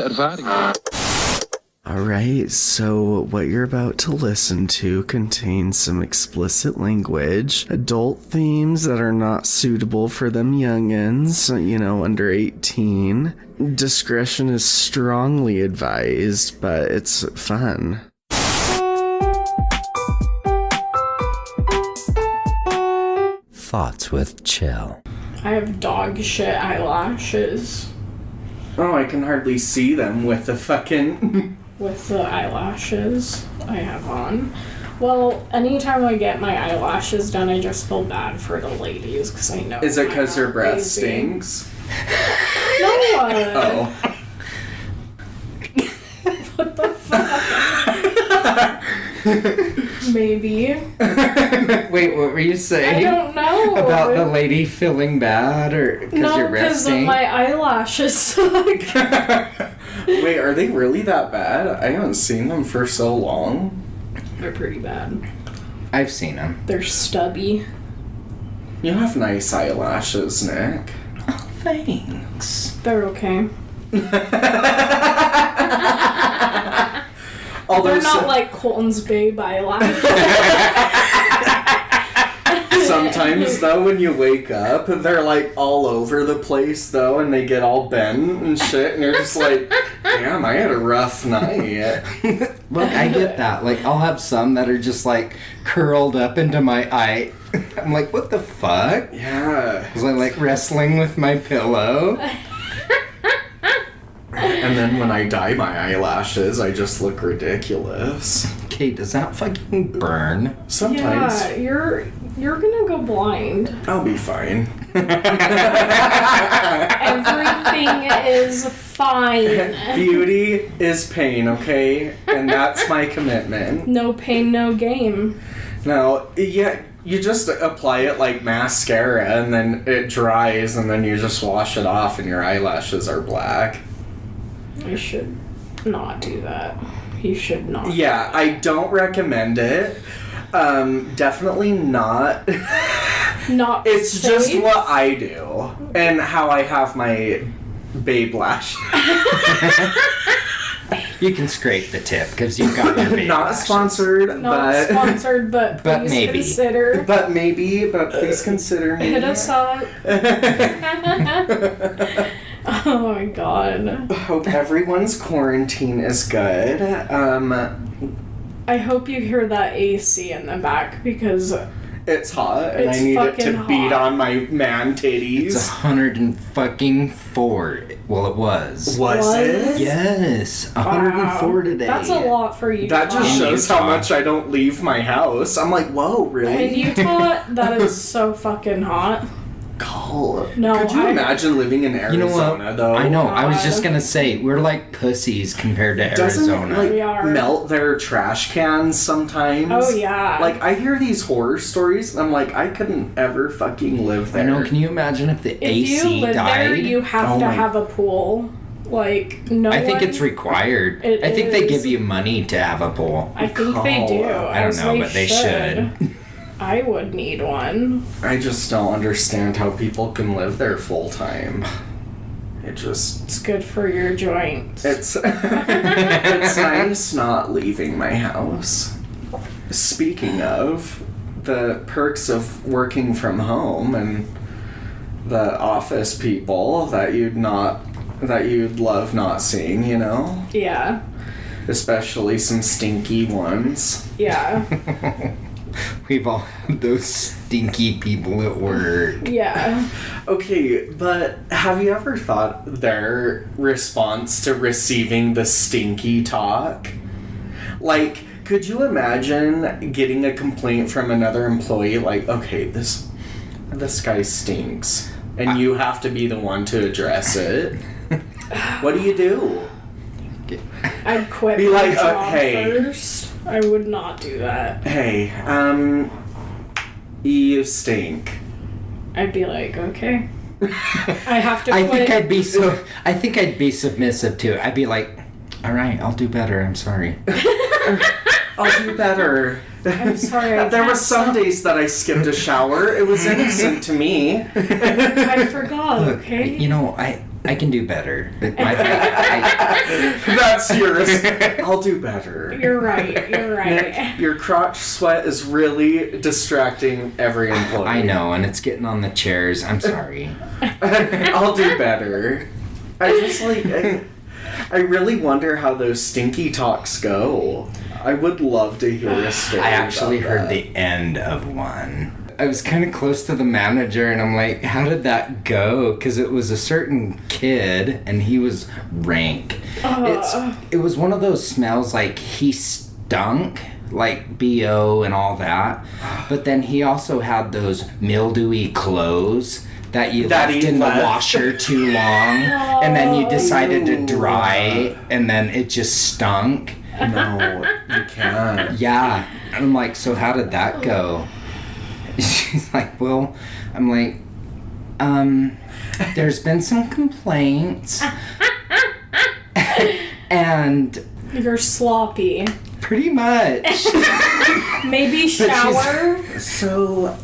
ervaring. Alright, so what you're about to listen to contains some explicit language, adult themes that are not suitable for them youngins, under 18. Discretion is strongly advised, but it's fun. Thoughts with Chel. I have dog shit eyelashes. Oh, I can hardly see them with the fucking... with the eyelashes I have on. Well, anytime I get my eyelashes done, I just feel bad for the ladies, because I know... Is it because her breath stinks? No one! Oh. What the fuck? Maybe. Wait, what were you saying? I don't know. About the lady feeling bad, or because your breath because stink? my eyelashes suck. Wait, are they really that bad? I haven't seen them for so long. They're pretty bad. I've seen them. They're stubby. You have nice eyelashes, Nick. Oh, thanks. They're okay. Although they're not like Colton's babe eyelashes. Sometimes, though, when you wake up, they're, like, all over the place, though, and they get all bent and shit, and you're just like, damn, I had a rough night. Look, I get that. Like, I'll have some that are just, like, curled up into my eye. I'm like, what the fuck? Yeah. Was I, like, wrestling with my pillow? And then when I dye my eyelashes, I just look ridiculous. Okay, does that fucking burn? Sometimes. Yeah, you're gonna go blind. I'll be fine. Everything is fine. Beauty is pain, okay? And that's my commitment. No pain, no game. Now, yeah, you just apply it like mascara, and then it dries, and then you just wash it off, and your eyelashes are black. I should not do that. You should not. Yeah, I don't recommend it. Definitely not. Not It's safe. just what I do, and how I have my babe lash. You can scrape the tip, because you've got your baby Not lashes. sponsored, Not sponsored, but please maybe. consider. But please consider me. Hit us up. Oh my god. Hope everyone's quarantine is good. I hope you hear that AC in the back, because It's hot, and It's I need it to fucking beat hot. on my man titties. It's 104. Well, it was. Was it? Yes, 104 today. That's a lot for you. That just In shows how Utah. much I don't leave my house. I'm like, whoa, really? In Utah, that is so fucking hot. Cold. No, Could you imagine living in Arizona, You know what? though? I know. I was God. just gonna say we're like pussies compared to Doesn't Arizona. it, We are. melt their trash cans sometimes? Oh, yeah. Like, I hear these horror stories, and I'm like, I couldn't ever fucking live there. I know. Can you imagine if the If AC you live died? there, you have Oh to my- have a pool. Like, no I think one- it's required. It I think they is. give you money to have a pool. I think they do. I don't as know, but they should. I would need one. I just don't understand how people can live there full time. It just... It's good for your joints. It's it's nice not leaving my house. Speaking of, the perks of working from home and the office people that you'd love not seeing, you know? Yeah. Especially some stinky ones. Yeah. We've all had those stinky people at work. Yeah. Okay, but have you ever thought their response to receiving the stinky talk? Like, could you imagine getting a complaint from another employee like, okay, this guy stinks, and you have to be the one to address it? What do you do? I'd quit Be my like, job hey. first. I would not do that. Hey, you stink. I'd be like, okay. I have to I quit. think I'd be submissive too. I'd be like, all right, I'll do better. I'm sorry. I'll do better. I'm sorry. I There can't were some days that I skipped a shower. It was innocent to me. I forgot, okay? You know, I can do better. That's yours. I'll do better. You're right. Nick, your crotch sweat is really distracting every employee. I know, and it's getting on the chairs. I'm sorry. I'll do better. I just I really wonder how those stinky talks go. I would love to hear a story. I actually about heard that. the end of one. I was kind of close to the manager, and I'm like, how did that go? Because it was a certain kid, and he was rank. It was one of those smells like he stunk, like BO and all that. But then he also had those mildewy clothes that you left in the washer too long, and then you decided to dry, and then it just stunk. No, you can't. Yeah. And I'm like, so how did that go? She's like, well, I'm like, there's been some complaints. And You're sloppy. pretty much. Maybe shower. So,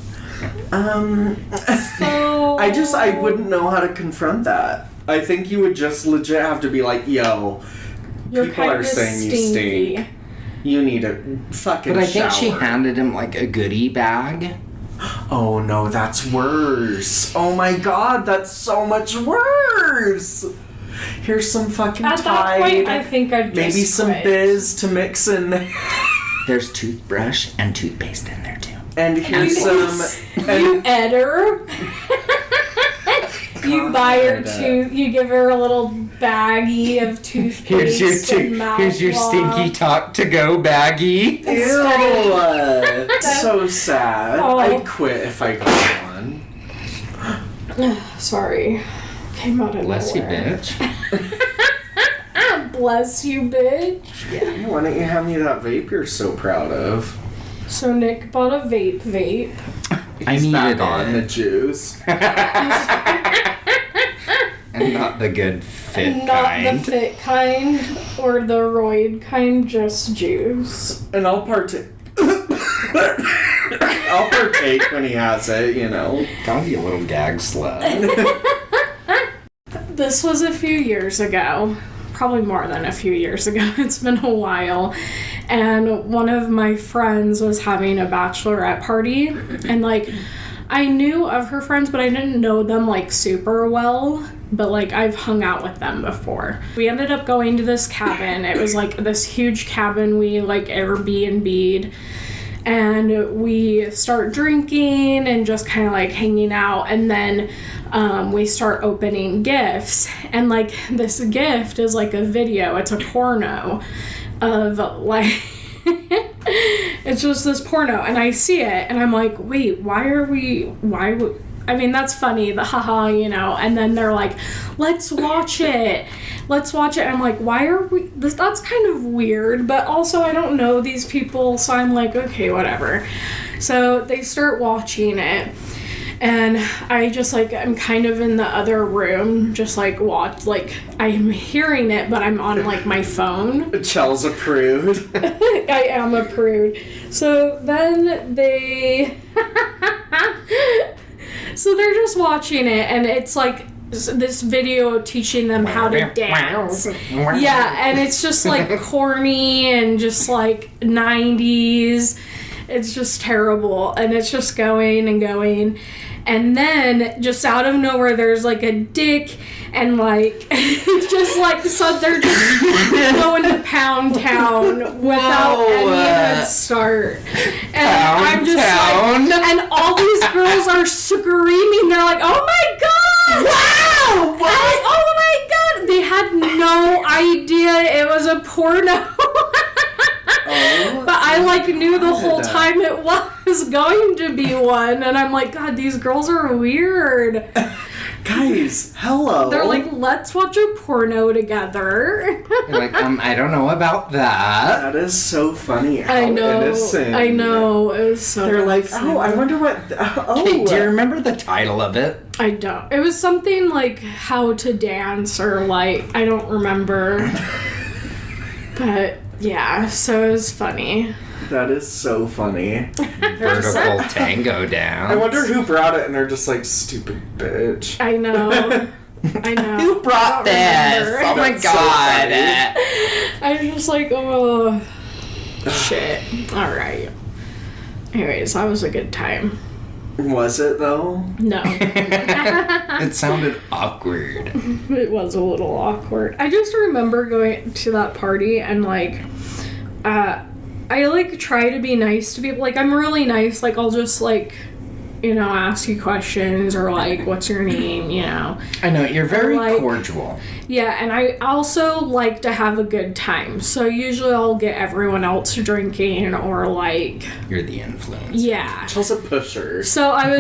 So I wouldn't know how to confront that. I think you would just legit have to be like, yo, you're people are kinda saying you stinky. stink. You need a fucking But I think she shower. handed him like a goodie bag. Oh no, that's worse. Oh my god, that's so much worse. Here's some fucking At that point, I Tide. think I'd just Maybe some quit. Biz to mix in there. There's toothbrush and toothpaste in there too. And here's You and edder. You buy her God. you give her a little baggie of toothpaste and Here's your stinky talk to go baggie. Ew. So sad. Oh. I'd quit if I got one. Sorry. Came out of Bless you, nowhere. bitch. Bless you, bitch. Yeah. Why don't you hand me that vape you're so proud of? So Nick bought a vape. I He's needed back on the it. juice. And not the good fit Not kind. the fit kind or the roid kind, just juice. And I'll partake. I'll partake when he has it, you know. God, you little gag slut. This was a few years ago. Probably more than a few years ago. It's been a while. And one of my friends was having a bachelorette party. And, like, I knew of her friends, but I didn't know them, like, super well. But, like, I've hung out with them before. We ended up going to this cabin. It was, like, this huge cabin we, like, Airbnb'd. And we start drinking and just kind of, like, hanging out. And then we start opening gifts. And, like, this gift is, like, a video. It's a porno of, like... it's just this porno. And I see it. And I'm like, wait, I mean, that's funny, the haha, you know, and then they're like, let's watch it. I'm like, why are we, that's kind of weird, but also I don't know these people, so I'm like, okay, whatever. So they start watching it, and I just, like, I'm kind of in the other room, just, like, I'm hearing it, but I'm on, like, my phone. Chel's a prude. I am a prude. So then so they're just watching it, and it's like this video teaching them how to dance. Yeah, and it's just like corny and just like 90s. It's just terrible, and it's just going and going. And then just out of nowhere there's like a dick, and like just like, so they're just going to Pound Town without any head start. And I'm just like, and all these girls are screaming. They're like, oh my god! Wow! Like, oh my god! They had no idea it was a porno. But I, like, knew the whole time it was going to be one, and I'm like, God, these girls are weird. Guys, hello. They're like, let's watch a porno together. You're like, I don't know about that. That is so funny. How I know. innocent. I know. It was so They're like, innocent. oh, I wonder what. Oh. Hey, do you remember the title of it? I don't. It was something like How to Dance, or like, I don't remember. But yeah, so it was funny. That is so funny. Vertical tango down. I wonder who brought it, and they're just like, stupid bitch. I know. I know. Who brought this? Remember. Oh my That's so god. I was just like, oh, shit. All right. Anyways, that was a good time. Was it though? No. It sounded awkward. It was a little awkward. I just remember going to that party and, like, I, like, try to be nice to people. Like, I'm really nice. Like, I'll just, like, you know, ask you questions or, like, what's your name, you know. I know, you're very like, cordial. Yeah, and I also like to have a good time. So usually I'll get everyone else drinking or, like... You're the influence. Yeah. Chel's a pusher. So I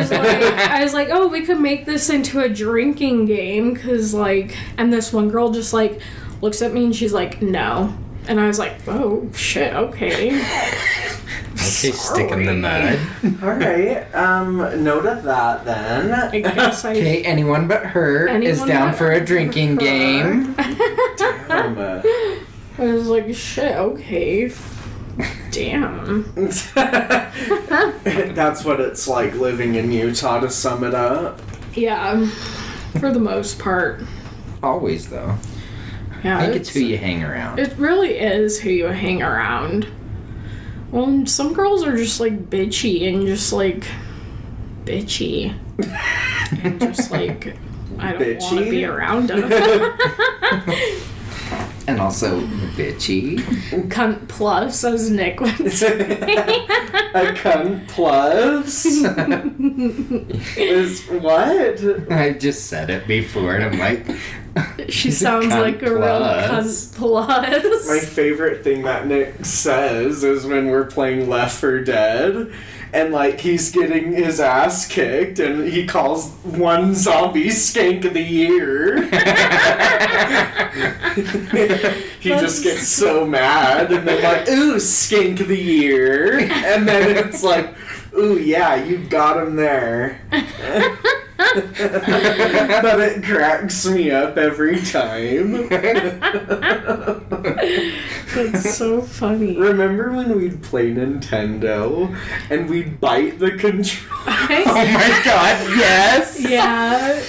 was like, oh, we could make this into a drinking game, because, like... And this one girl just, like, looks at me and she's like, no. And I was like, oh, shit, okay. Okay, stick in the mud. Alright, note of that then. I guess I... Okay, anyone but her is Anyone down but for a drinking her. game. I was like, shit, okay. Damn. That's what it's like living in Utah, to sum it up. Yeah, for the most part. Always, though. Yeah, I think it's who you hang around. It really is who you hang around. Well, and some girls are just, like, bitchy and just, like, bitchy. And just, like, I don't want to be around them. And also bitchy. Cunt plus, as Nick would say. A cunt plus? Is what? I just said it before, and I'm like... She sounds like a real cunt plus. My favorite thing that Nick says is when we're playing Left 4 Dead, and, like, he's getting his ass kicked, and he calls one zombie Skank of the Year. He just gets so mad, and then, like, ooh, Skank of the Year. And then it's like, ooh, yeah, you got him there. But it cracks me up every time. That's so funny. Remember when we'd play Nintendo and we'd bite the controller? Oh my god, yes! Yeah.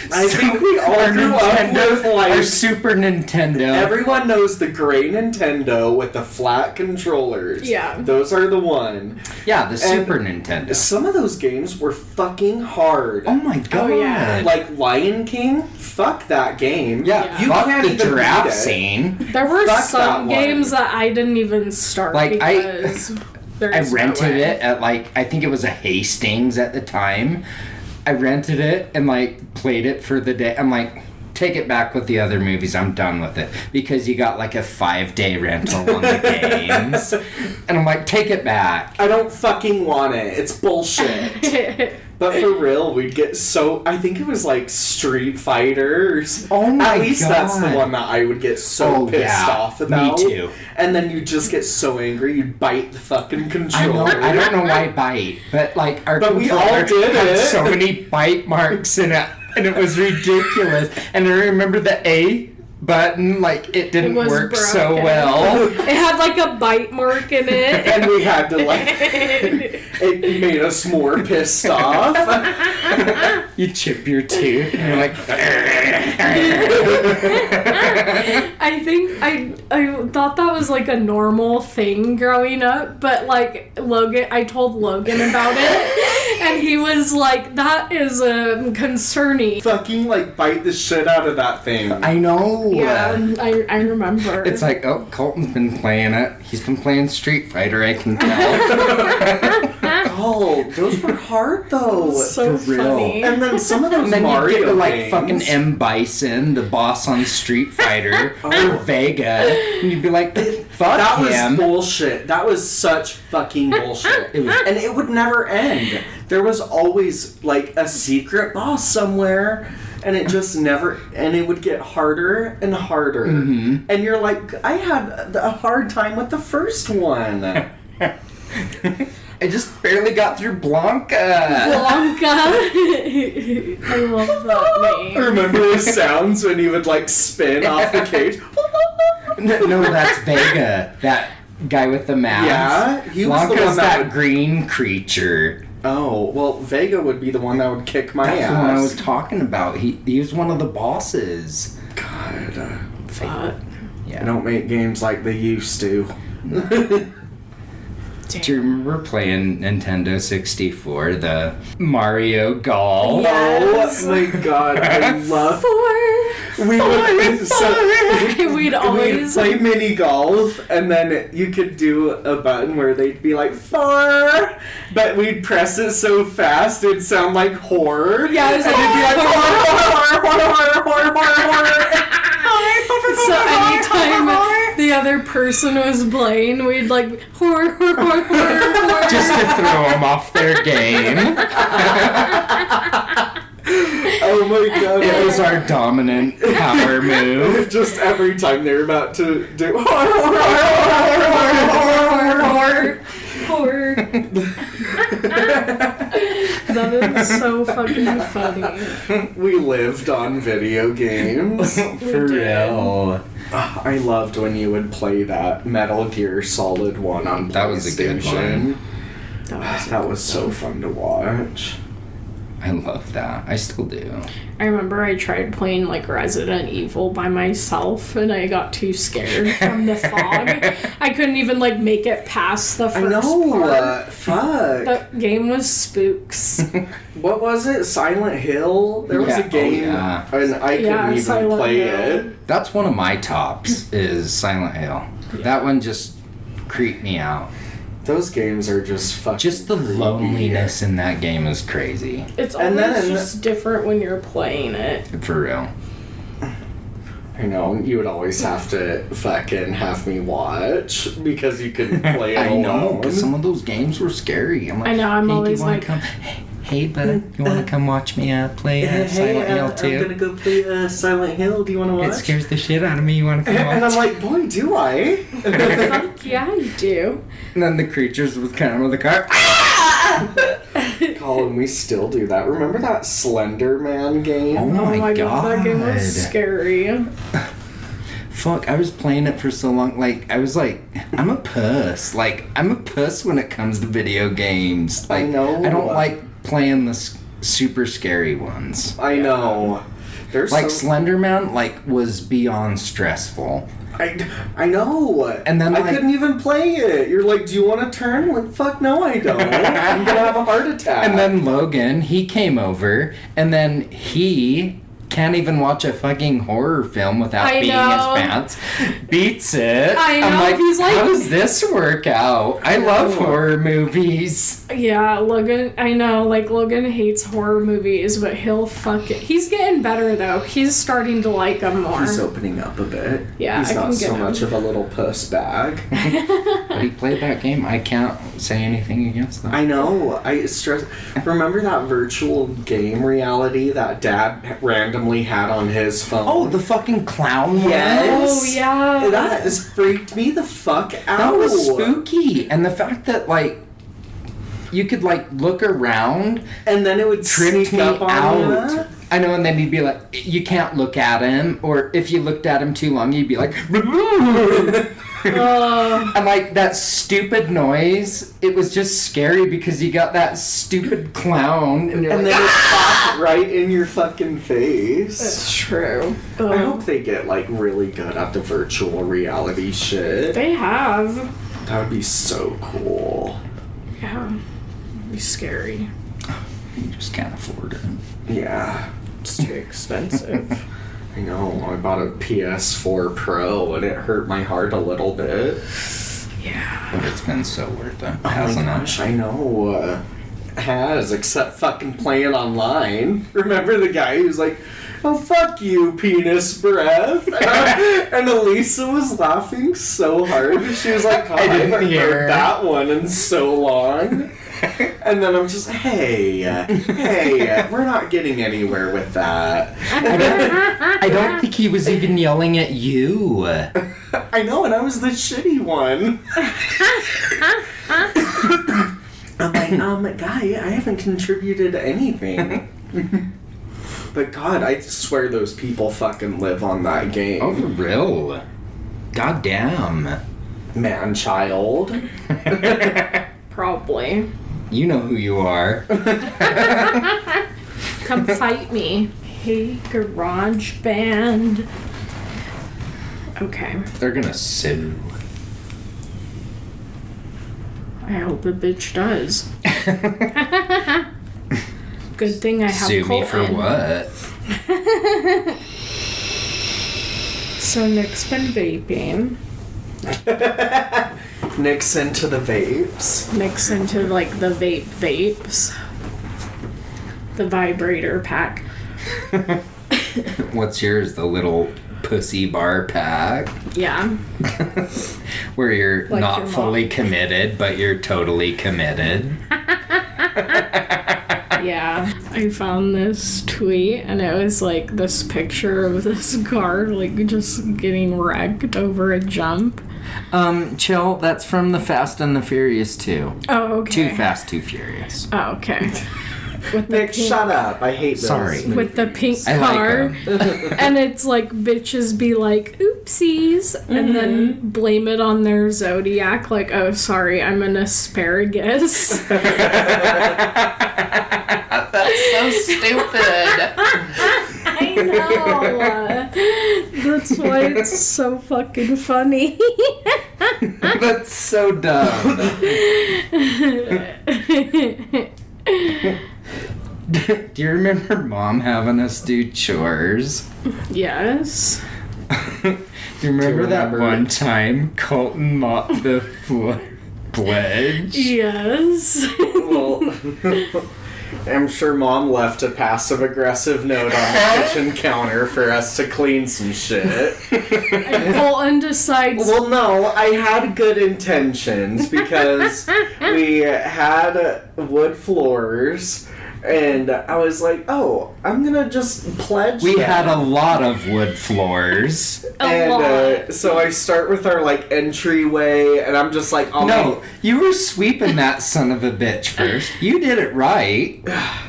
I think we all grew up with, our like, Super Nintendo. everyone knows the gray Nintendo with the flat controllers. Yeah. Those are the one. Yeah, the Super Nintendo. Some of those games were fucking hard. Oh my god. Oh, yeah. Like Lion King? Fuck that game. Yeah, You fuck can't the even beat giraffe it. scene. There were Fuck some that one. games that I didn't even start Like, because I there's no rented way. it at, like, I think it was a Hastings at the time. I rented it and, like, played it for the day. I'm like, take it back with the other movies. I'm done with it. Because you got, like, a 5-day rental on the games. And I'm like, take it back. I don't fucking want it. It's bullshit. But for real, we'd get so... I think it was like Street Fighters. Oh my At least that's the God. one that I would get so Oh, pissed yeah. off about. Me too. And then you just get so angry, you'd bite the fucking I controller. know. I don't know why bite, but like our But we all controller did had it. so many bite marks in it, and it was ridiculous. And I remember the A button, like it didn't was work so broken. well. It had like a bite mark in it. And we had to, like... it made us more pissed off. You chip your tooth, and you're like. I think I thought that was like a normal thing growing up, but like I told Logan about it, and he was like, "That is concerning." Fucking, like, bite the shit out of that thing. I know. Yeah, I remember. It's like, oh, Colton's been playing it. He's been playing Street Fighter, I can tell. Oh, those were hard, though. so for real. funny. And then some of those And then you Mario get to, like, games. fucking M. Bison, the boss on Street Fighter, or Vega, and you'd be like, fuck That him. was bullshit. That was such fucking bullshit. It was- And it would never end. There was always, like, a secret boss somewhere, and it just never... And it would get harder and harder. Mm-hmm. And you're like, I had a hard time with the first one. I just barely got through Blanca. Blanca. I love that name. Remember his sounds when he would, like, spin off the cage? No, that's Vega. That guy with the mask. Yeah, he was the Blanca's one that that would- green creature. Oh, well, Vega would be the one that would kick my That's ass. the one I was talking about. He was one of the bosses. God. Fuck. Yeah. They don't make games like they used to. Do you remember playing Nintendo 64, the Mario Golf? Yes. Oh my god, I love... We'd always play mini golf, and then you could do a button where they'd be like 4, but we'd press it so fast it'd sound like horror. Yeah, it was and it'd be like horror. So anytime the other person was playing, we'd like horror. Just to throw them off their game. Oh my god. It was our dominant power move. Just every time they're about to do Horror. That is so fucking funny. We lived on video games. For real. I loved when you would play that Metal Gear Solid 1 on PlayStation. That was a good one. That was so fun to watch. I love that. I still do. I remember I tried playing like Resident Evil by myself and I got too scared from the fog. I couldn't even like make it past the first part. Fuck. The game was spooks. What was it? Silent Hill? There was Yeah. a game, Oh, yeah. and I couldn't even Silent play Hill. it. That's one of my tops, is Silent Hill. That one just creeped me out. Those games are just fucking Just the creepy. loneliness in that game is crazy. It's And always then- just different when you're playing it. For real. I know, you would always have to fucking have me watch because you couldn't play it I know, alone. because some of those games were scary. I'm like, I know, I'm hey, always do you wanna like- come? Hey, bud, you want to come watch me play Silent Hill 2? I'm gonna go play Silent Hill. Do you want to watch? It scares the shit out of me. You want to come watch? And I'm like, boy, do I? Fuck yeah, you do. And then the creatures would come out of the car. Colin, we still do that. Remember that Slender Man game? Oh Oh my my god, that game God. was scary. Fuck, I was playing it for so long. Like, I was like, I'm a puss. Like, I'm a puss when it comes to video games. Like, I know. I don't like playing the super scary ones. I know. There's Like, some, Slender Man, like, was beyond stressful. I know. And then, I like- couldn't even play it. You're like, do you want to turn? I'm like, fuck no, I don't. I'm gonna have a heart attack. And then Logan, he came over, and then he can't even watch a fucking horror film without I beating know. his pants. Beats it. I know, I'm like, he's like- how does this work out? I love horror movies. Yeah, Logan, I know, like, Logan hates horror movies, but he'll fuck it. He's getting better, though. He's starting to like them more. he's opening up a bit. Yeah, he's I not can so get him. much of a little puss bag. But he played that game. I can't say anything against that. I know. I stress. Remember that virtual game reality that Dad randomly had on his phone? Oh, the fucking clown one? Yes. Oh, yeah. That has freaked me the fuck out. That was spooky. And the fact that, like, you could, like, look around, And then it would tripped sneak me up on out. you. I know, and then you'd be like, you can't look at him, or if you looked at him too long, you'd be like, and like that stupid noise, it was just scary because you got that stupid clown, and you're And like, then it popped right in your fucking face. It's true. I hope they get like really good at the virtual reality shit. They have. That would be so cool. Yeah. It'd be scary. you just can't afford it. Yeah. It's too expensive. I know. I bought a PS4 Pro and it hurt my heart a little bit. Yeah. But it's been so worth it, Oh my hasn't gosh, I know. It has, except fucking playing online. Remember the guy who's like, oh, fuck you, penis breath. And Elisa was laughing so hard. She was like, oh, I didn't haven't hear. heard that one in so long. And then I'm just, hey, we're not getting anywhere with that. I don't think he was even yelling at you. I know, and I was the shitty one. I'm like, guy, I haven't contributed anything. But God, I swear those people fucking live on that game. Oh, for real? God damn. Man child. Probably. You know who you are. Come fight me. Hey, garage band. Okay. They're gonna sue. I hope a bitch does. Good thing I have Sue Colton. me for what? So Nick's been vaping. Nick's into the vapes. Nick's into like the vapes. The vibrator pack. What's yours? The little pussy bar pack? Yeah. Where you're Like not your mom. fully committed, but you're totally committed. Yeah. I found this tweet and it was like this picture of this car like just getting wrecked over a jump. Chel, that's from the Fast and the Furious 2. Oh, okay. Too Fast, Too Furious. Oh, okay. With the Nick, shut up. I hate those. Sorry. with the pink I car. like them. And it's like bitches be like, oopsies, and then blame it on their zodiac, like, oh, sorry, I'm an asparagus. That's so stupid. I know. That's why it's so fucking funny. That's so dumb. Do you remember Mom having us do chores? Yes. Do you remember that remember? one time Colton mopped the pledge? Yes. Well, I'm sure Mom left a passive-aggressive note on the kitchen counter for us to clean some shit. And Colton decides. Well, no, I had good intentions because we had wood floors, and I was like, oh, I'm gonna just pledge We them. had a lot of wood floors. A lot. So I start with our, like, entryway, and I'm just like, oh, No, you were sweeping that son of a bitch first. You did it right.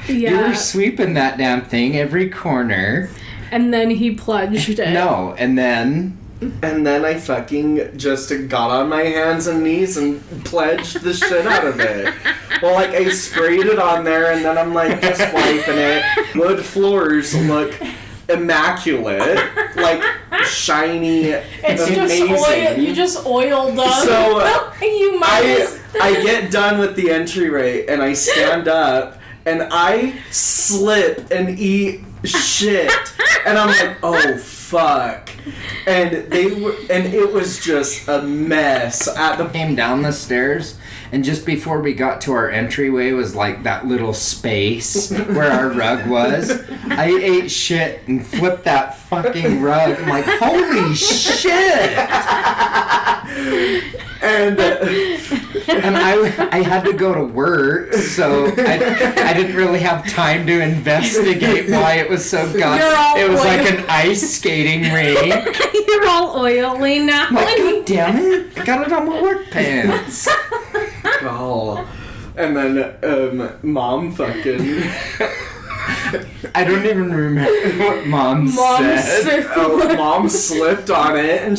You Yeah. were sweeping that damn thing every corner. And then he pledged it. No, and then... And then I fucking just got on my hands and knees and pledged the shit out of it. Well, like, I sprayed it on there, and then I'm, like, just wiping it. Wood floors look immaculate. Like, shiny, It's amazing. just oil. You just oiled them. So, you might as I get done with the entryway, and I stand up, and I slip and eat shit. And I'm like, oh, fuck. And it was just a mess at the Came down the stairs, and just before we got to our entryway was like that little space where our rug was. I ate shit and flipped that fucking rug. I'm like, holy shit! and And I had to go to work, so I didn't really have time to investigate why it was so You're all It was like oil- an ice skating rink. You're all oily now. I'm like, God damn it! I got it on my work pants. oh, and then Mom fucking I don't even remember what Mom said. Mom slipped on it, and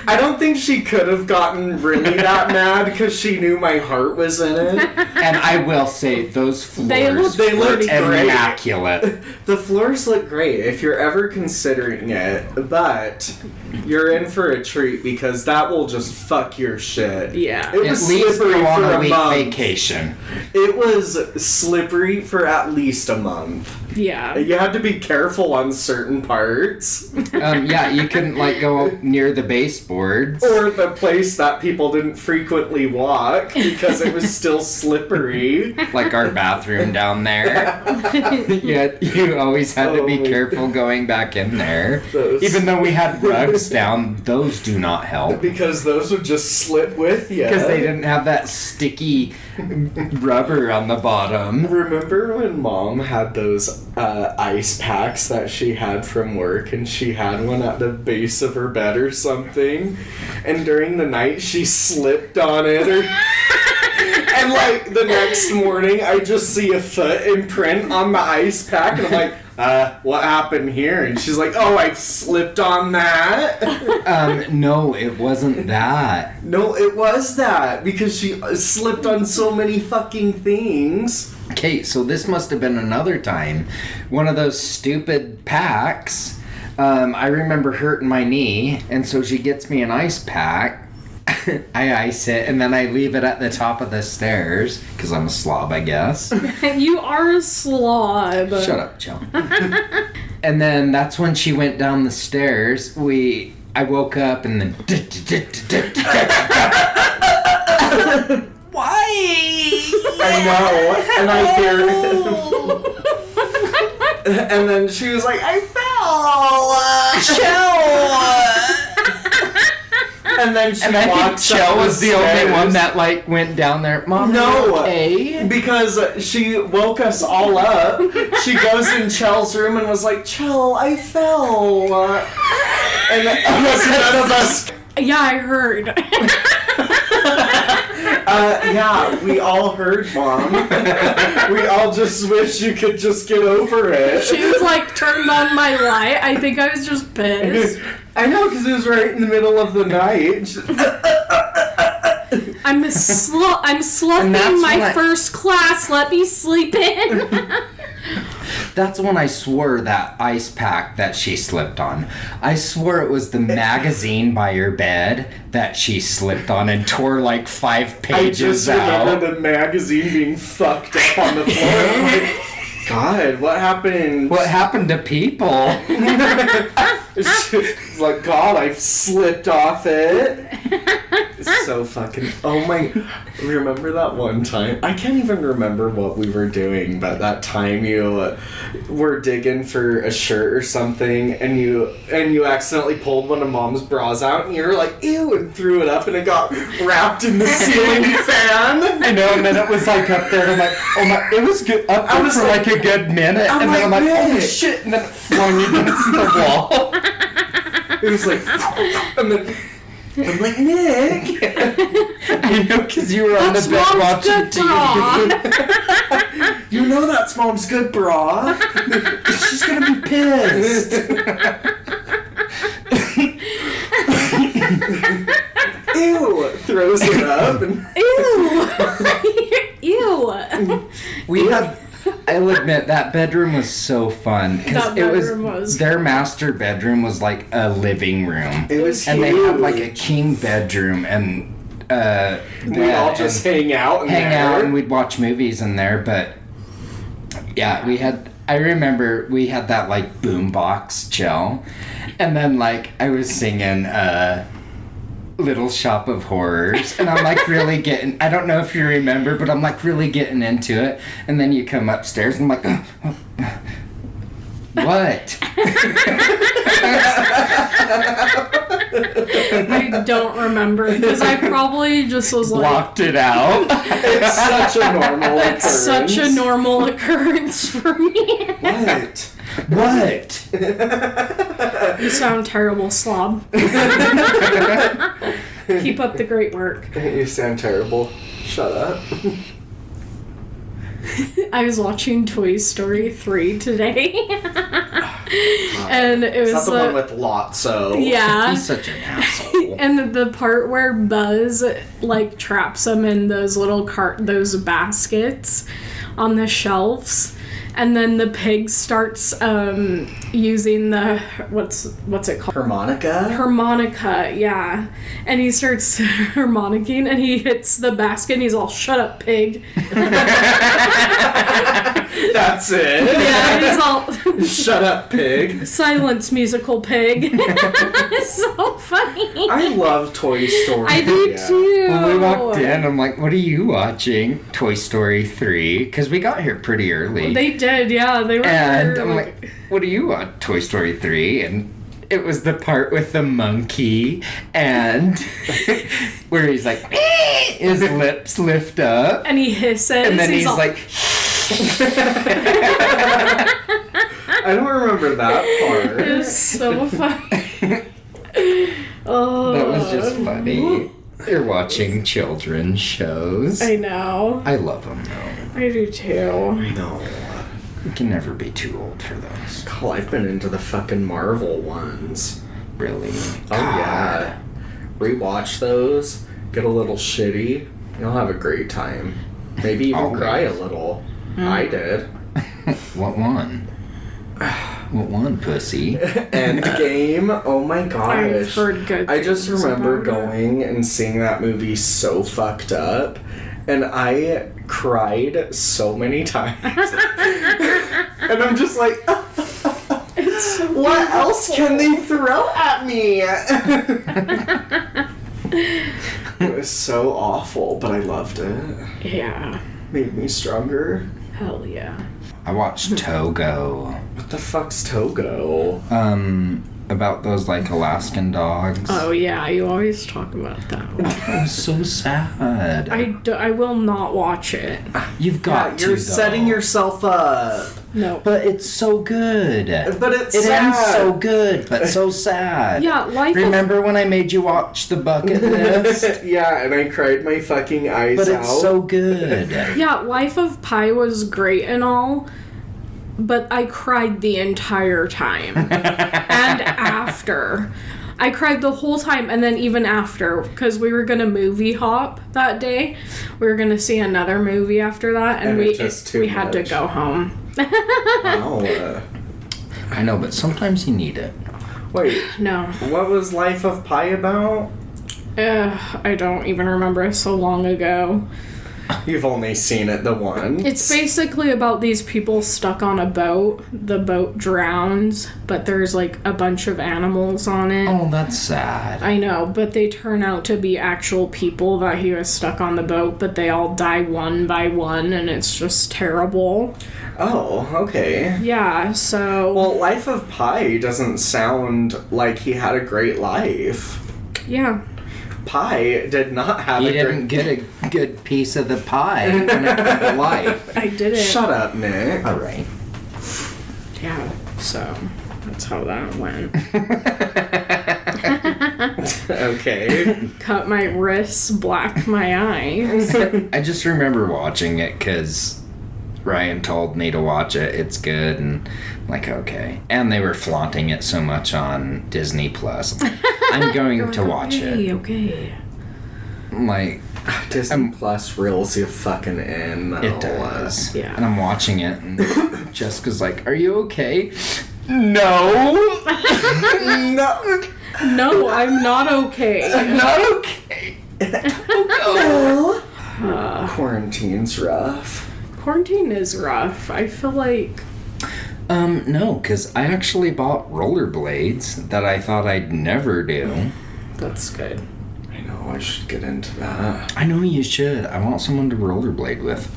I don't think she could have gotten really that mad because she knew my heart was in it. And I will say, those floors They looked great. immaculate. The floors look great if you're ever considering it, but you're in for a treat because that will just fuck your shit. Yeah. It At was least slippery go on for a a week month. vacation. It was slippery for at least a month. Yeah. You had to be careful on certain parts. Yeah, you couldn't like go near the baseboards. Or the place that people didn't frequently walk because it was still slippery. Like our bathroom down there. Yeah, you always had to be Oh my careful going back in there. Those- Even though we had rugs down, those do not help. Because those would just slip with you. Because they didn't have that sticky rubber on the bottom. Remember when Mom had those ice packs that she had from work, and she had one at the base of her bed or something, and during the night she slipped on it, and like the next morning I just see a foot imprint on the ice pack, and I'm like, what happened here? And she's like, oh, I slipped on that. No, it wasn't that. No, it was that, because she slipped on so many fucking things. Okay, so this must have been another time. One of those stupid packs. I remember hurting my knee, and so she gets me an ice pack. I ice it, and then I leave it at the top of the stairs, because I'm a slob, I guess. You are a slob. Shut up, Chel. And then that's when she went down the stairs. I woke up, and then... Why? I know, and I hear it. And then she was like, I fell! And then she And I think walks up Chel was the only stairs. one that, like, went down there. Mom, No, you okay? because she woke us all up. She goes in Chel's room and was like, Chel, I fell. And none of us... Yeah, I heard. Yeah, we all heard, Mom. We all just wish you could just get over it. She was like, turned on my light. I think I was just pissed. I know, because it was right in the middle of the night. I'm sloughing my first class. Let me sleep in. That's when I swore that ice pack that she slipped on. I swore it was the magazine by her bed that she slipped on and tore like 5 pages I just out. remember the magazine being fucked up on the floor. I'm like, God, what happened? What happened to people? It's like, God, I've slipped off it. It's so fucking... Oh my... Remember that one time? I can't even remember what we were doing, but that time you were digging for a shirt or something, and you accidentally pulled one of Mom's bras out, and you were like, ew, and threw it up, and it got wrapped in the ceiling fan. I know, and then it was like up there, and I'm like, oh my... It was good up there for like a good minute, and then I'm like, oh shit, and then it flung against the wall. It was like... And then... I'm like, Nick! You know, because you were on the bed Mom's watching good bra. TV. You know that's Mom's good bra. She's gonna be pissed. Ew! Throws it up. And Ew. We had... I'll admit, that bedroom was so fun. That it bedroom was- Their master bedroom was like a living room. it was And huge. they had like a king bedroom, and We'd all just hang out in hang there. out, and we'd watch movies in there. But yeah, I remember we had that like boombox, Chel, and then like I was singing Little Shop of Horrors, and I'm like really getting, I don't know if you remember, but I'm like really getting into it, and then you come upstairs and I'm like, what? I don't remember because I probably just was like, Blocked it out. It's such a normal occurrence. it's such a normal occurrence for me. What? What? You sound terrible, slob. Keep up the great work. You sound terrible. Shut up. I was watching Toy Story 3 today. And it Is was that the one with Lotso? yeah. He's such an asshole. And the part where Buzz like traps them in those little those baskets on the shelves, and then the pig starts using the what's it called? Harmonica, yeah. And he starts harmonicking, and he hits the basket, and he's all, "Shut up, pig." That's it. Yeah, he's all, Shut up, pig. "Silence, musical pig." It's so funny. I love Toy Story. I do Yeah. too. When we walked in, I'm like, what are you watching? Toy Story 3? Because we got here pretty early. They did, yeah. They were. And I'm like, what are you on? Toy Story 3? And it was the part with the monkey, and where he's like, his lips lift up, and he hisses. and then he's all, like, I don't remember that part. It was so funny. Oh, that was just funny. You're watching children's shows. I know. I love them though. I do too. No. You can never be too old for those. Oh, I've been into the fucking Marvel ones. Really? Oh, yeah. Rewatch those, get a little shitty, you'll have a great time. Maybe even Always. cry a little. I did. What one? What one, pussy? Endgame. Oh my gosh. I've heard good I just things remember about it. going and seeing that movie so fucked up, and I cried so many times. And I'm just like, It's so what else can they throw at me? It was so awful, but I loved it. Yeah. Made me stronger. Hell yeah. I watched Togo. What the fuck's Togo? About those, like, Alaskan dogs. Oh yeah, you always talk about that one. It was so sad. I will not watch it. You've got to, You're though. setting yourself up. No. But it's so good. But it's It sad. ends so good, but so sad. Yeah, life of... Remember when I made you watch the bucket list? Yeah, and I cried my fucking eyes But out. it's so good. Yeah, Life of Pi was great and all, but I cried the entire time. And after. I cried the whole time, and then even after, because we were gonna movie hop that day. We were gonna see another movie after that, and it's just too we had to much. go home. Wow. I know, but sometimes you need it. Wait, No. what was Life of Pi about? I don't even remember. It's so long ago. You've only seen it the once. It's basically about these people stuck on a boat. The boat drowns, but there's like a bunch of animals on it. Oh, that's sad. I know, but they turn out to be actual people that he was stuck on the boat, but they all die one by one, and it's just terrible. Oh, okay. Yeah, so... Well, Life of Pi doesn't sound like he had a great life. yeah. Pi did not have You a didn't great... get a good piece of the pie when it came to life. I did it. Shut up, Nick. All right. Yeah, so that's how that went. Okay. Cut my wrists, blacked my eyes. I just remember watching it because Ryan told me to watch it. It's good, and I'm like, okay. And they were flaunting it so much on Disney Plus. I'm going to watch it. Okay. I'm like, Disney Plus reels you fucking in. Though. it does. Yeah. And I'm watching it, and Jessica's like, are you okay? No. No. No, I'm not okay. I'm not okay. No. Quarantine's rough. Quarantine is rough. I feel like... No, because I actually bought rollerblades that I thought I'd never do. That's good. I know, I should get into that. I know you should. I want someone to rollerblade with.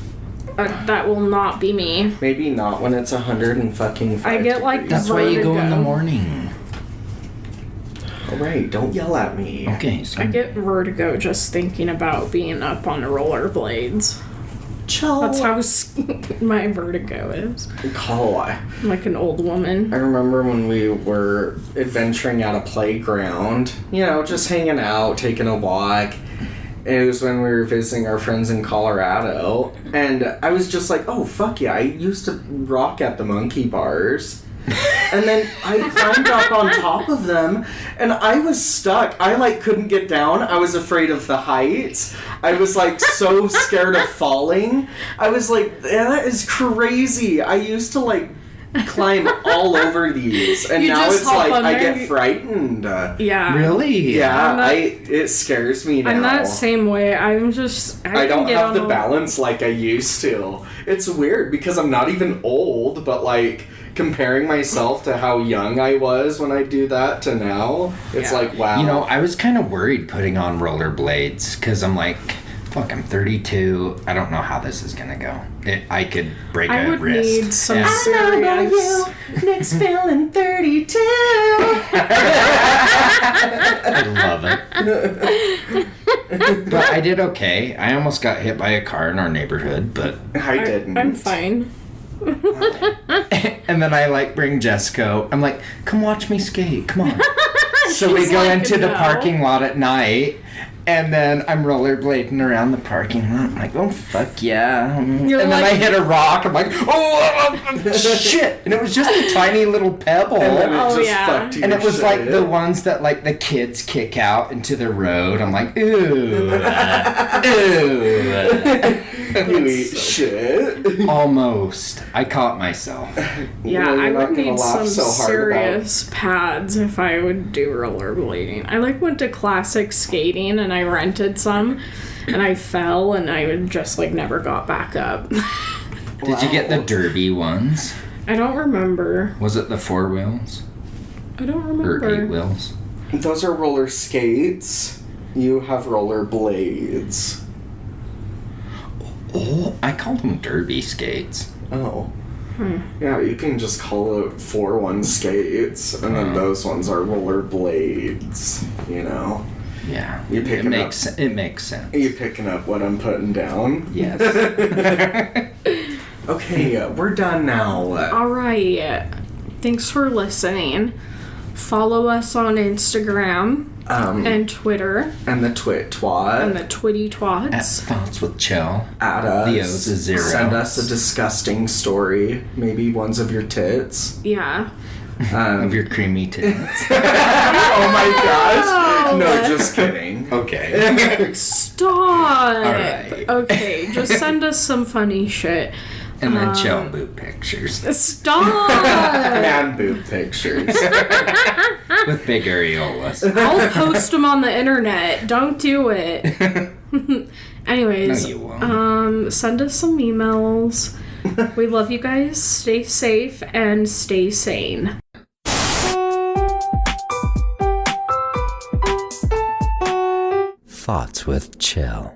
That will not be me. Maybe not when it's 105 I get, like, degrees. That's why you go in the Vertigo. morning. Alright, don't yell at me. Okay, so I get vertigo just thinking about being up on rollerblades. Chel. That's how my vertigo is. I'm like an old woman. I remember when we were adventuring at a playground, you know, just hanging out, taking a walk. It was when we were visiting our friends in Colorado. And I was just like, oh, fuck yeah, I used to rock at the monkey bars. And then I climbed up on top of them, and I was stuck. I, like, couldn't get down. I was afraid of the heights. I was, like, so scared of falling. I was like, that is crazy. I used to, like, climb all over these, and You now just it's hop like on I there, get you- frightened. Yeah. really? Yeah, I'm not- it scares me now. I'm that same way. I'm just... I can don't get have on the a- balance like I used to. It's weird because I'm not even old, but like comparing myself to how young I was when I do that to now, it's Yeah. like, wow. You know, I was kind of worried putting on rollerblades because I'm like, fuck, I'm 32. I don't know how this is gonna go. I could break I a would wrist. need some And- serious... Nick's feeling 32. I love it. But I did okay. I almost got hit by a car in our neighborhood, but I didn't. I'm fine. and then I like bring Jessica. I'm like, come watch me skate. Come on. So we She's go like, into the "No." parking lot at night, And then I'm rollerblading around the parking lot. I'm like, oh, fuck yeah. And then like- I hit a rock. I'm like, oh, shit. And it was just a tiny little pebble. And then it Oh, just yeah. fucked you And it to was like shit. the ones that like the kids kick out into the road. I'm like, ooh. Ooh. You eat shit. Almost. I caught myself. Yeah, Well, I you're not would gonna need laugh some so hard serious pads if I would do rollerblading. I like went to classic skating and I rented some and I fell and I would just like never got back up. Did you get the derby ones? I don't remember. Was it the 4 wheels? I don't Or remember. 8 wheels? Those are roller skates. You have roller blades. Oh, I called them derby skates. Oh. Yeah, you can just call it 4-1 skates, and then those ones are roller blades, you know? Yeah. You pick it makes sense. Are you picking up what I'm putting down? Yes. Okay, we're done now. All right. Thanks for listening. Follow us on Instagram and Twitter And the twat. and the Twitty Twats. At Thoughts with Chel. At us. The O's is 0. Send us a disgusting story. Maybe ones of your tits. Yeah. Of your creamy tits. Oh my gosh. No, just kidding. Okay. Stop. All right. Okay, just send us some funny shit. And then Chel boob pictures. Stop. Man boob pictures. With big areolas. I'll post them on the internet. Don't do it. Anyways, No, you won't. send us some emails. We love you guys. Stay safe and stay sane. Thoughts with Chel.